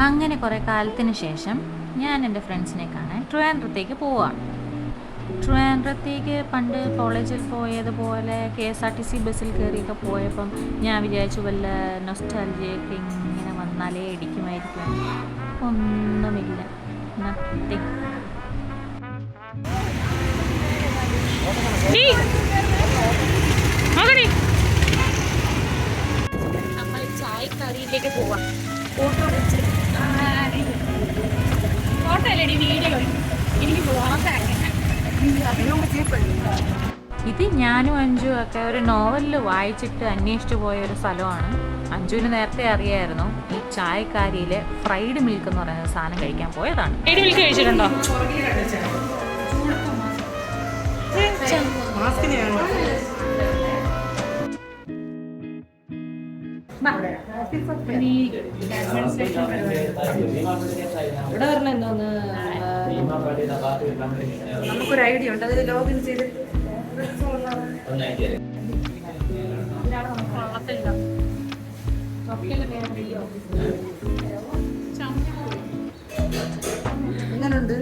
അങ്ങനെ കുറേ കാലത്തിന് ശേഷം ഞാൻ എൻ്റെ ഫ്രണ്ട്സിനെ കാണാൻ ട്രിവാൻഡ്രത്തേക്ക് പോവാണ്. ട്രിവാൻഡ്രത്തേക്ക് പണ്ട് കോളേജിൽ പോയതുപോലെ KSRTC ബസ്സിൽ കയറിയൊക്കെ പോയപ്പം ഞാൻ വിചാരിച്ചു വല്ല നൊസ്റ്റാൾജിയൊക്കെ ഇങ്ങനെ വന്നാലേ ഇടിക്കുമായിരിക്കും. ഒന്നുമില്ല, നത്തിങ്. നമ്മൾ ചായക്കറിയിലേക്ക് പോവാം. ഫോട്ടോ അല്ലേ വീഡിയോ എനിക്ക് ഇത് ഞാനും അഞ്ജു ഒക്കെ ഒരു നോവലിൽ വായിച്ചിട്ട് അന്വേഷിച്ചു പോയ ഒരു സ്ഥലമാണ്. അഞ്ജുവിന് നേരത്തെ അറിയായിരുന്നു. ഈ ചായക്കാരിയിലെ ഫ്രൈഡ് മിൽക്ക് എന്ന് പറയുന്ന സാധനം കഴിക്കാൻ പോയതാണ്. ഫ്രൈഡ് മിൽക്ക് കഴിച്ചിട്ടുണ്ടോ? ഇവിടെ പറഞ്ഞ എന്തോന്ന് നമുക്കൊരു ഐഡിയ ഉണ്ട്, അതിൽ ലോഗിൻ ചെയ്ത് എങ്ങനുണ്ട്?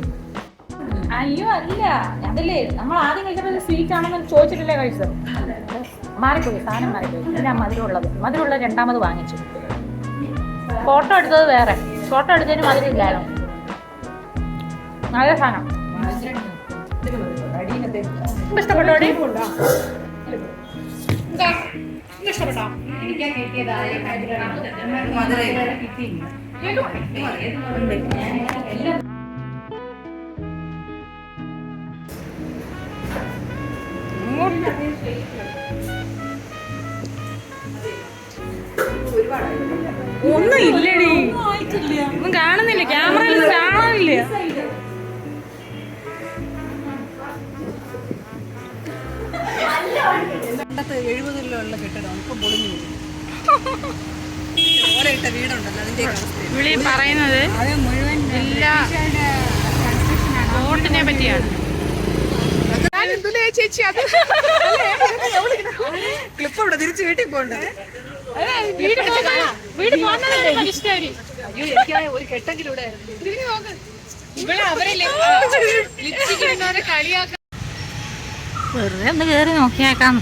അയ്യോ അല്ല, അതല്ലേ നമ്മൾ ആദ്യം കഴിച്ചപ്പോൾ സ്വീറ്റ് ആണെന്ന് ചോദിച്ചിട്ടല്ലേ കഴിച്ചത്. മാറിപ്പോയി, സാധനം മാറിപ്പോയി. ഇതിനാ മധുരമുള്ള രണ്ടാമത് വാങ്ങിച്ചു. ഫോട്ടോ എടുത്തത് വേറെ, ഫോട്ടോ എടുത്തതിന് മധുരം ഇല്ലായിരുന്നു. നല്ല സാധനം. ഇഷ്ടപ്പെട്ടോ? ഇഷ്ടപ്പെട്ടോ? ഒന്നും ഇല്ലടി, ഒന്നും കാണുന്നില്ല, ക്യാമറയിൽ കാണാനില്ല. പണ്ടത്തെ 70-ലുള്ള കെട്ടിടം ഇപ്പം പൊളിഞ്ഞു ഓരയിട്ട വീടുണ്ടല്ലോ, അതിന്റെ വിളി പറയുന്നത് മുഴുവൻ എല്ലാ ബോട്ടിനെ പറ്റിയാണ്. ചേച്ചി അത് ക്ലിപ്പ് ഇവിടെ തിരിച്ച് വീട്ടിൽ പോകണ്ടേ? ഒരു കെട്ടെങ്കിലും ഇവിടെ വെറുതെ ഒന്ന് കയറി നോക്കിയേക്കാം.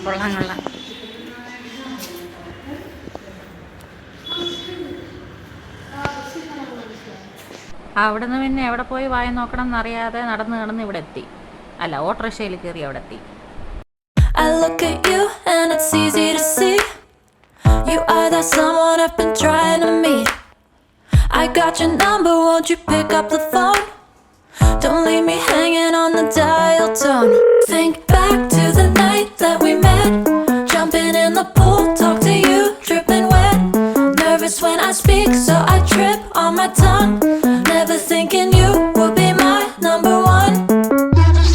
കൊള്ളാം കൊള്ളാം. അവിടെ നിന്ന് പിന്നെ എവിടെ പോയി വായി നോക്കണം എന്നറിയാതെ നടന്ന് ഇവിടെ എത്തി. അല്ല, ഓട്ടോറിക്ഷയിൽ കയറി അവിടെ എത്തി. I look at you and it's easy to see you are that someone I've been trying to meet. I got your number, won't you pick up the phone? Don't leave me hanging on the dial tone. Think back to the night that we met, jumping in the pool, talk to you, dripping wet. Nervous when I speak, so I trip on my tongue. Never thinking you would be my number one. Nervous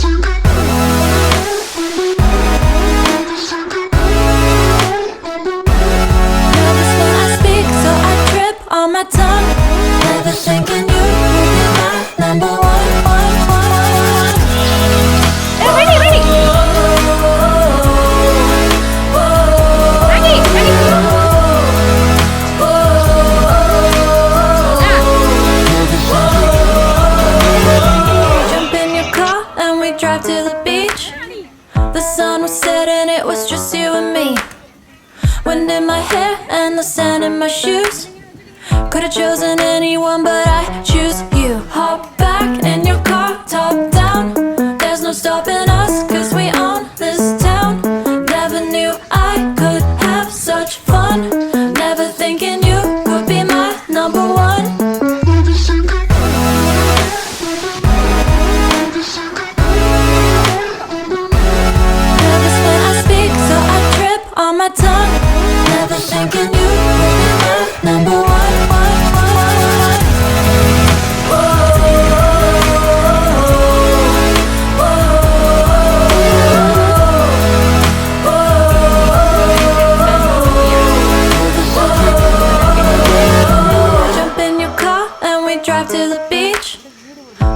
when I speak, so I trip on my tongue. Never thinking you would be my number one. Drive to the beach. The sun was setting, it was just you and me. Wind in my hair and the sand in my shoes. Could've chosen anyone, but I choose you. Hop back in your car, top down. There's no stopping us, 'cause we own this town. Never knew I could have such fun. Never thinking you could be my number one. On my tongue, never thinking you would be my number one. Whoa. beach.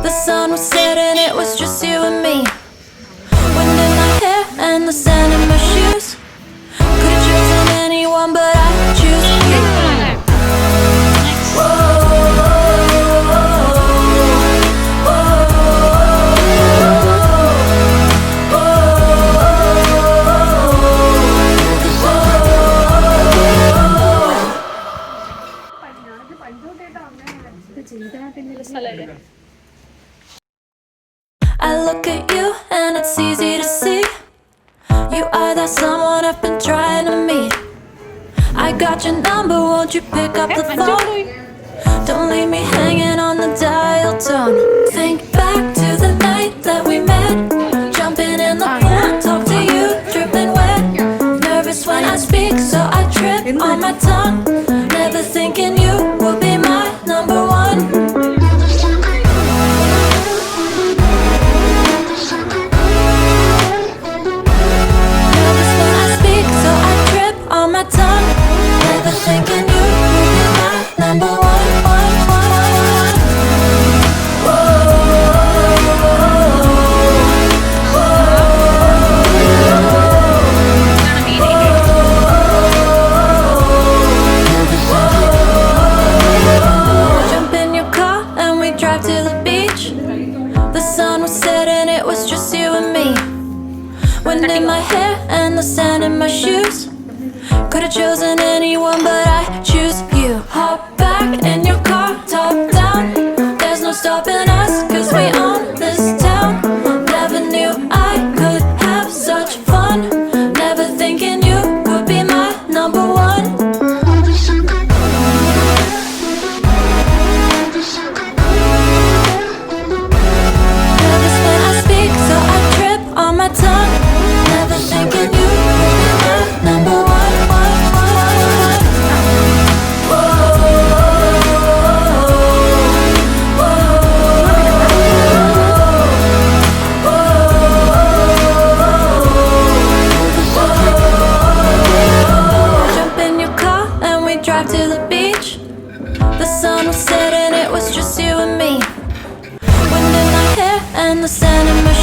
The sun was setting, it was just you and me. Wind in my hair and the sand in my shoes. Could've chosen anyone, but I choose you. Whoa, I look at you and it's easy to see. You are that someone I've been trying to meet. I got your number, won't you pick up the phone? Don't leave me hanging on the dial tone. Think back to the night that we met. Jumping in the pool, talk to you, dripping wet. Nervous when I speak, so I trip on my tongue. Never thinking you would be my number one. Nervous when I speak, so I trip on my tongue. Never thinking you would be my number one. Jump in your car and we drive to the beach. The sun was setting, it was just you and me. Wind in my hair and the sand in my shoes. Could've chosen anyone, but I choose you. Hop back in your car, top down. There's no stopping us, cause we own this town. Never knew I could have such fun. Never thinking you would be my number one. Nervous when I speak, so I trip on my tongue. Never thinking you would be my number one. Jump in your car and we drive to the beach. The sun was setting, it was just you and me. Wind in my hair and the sand in my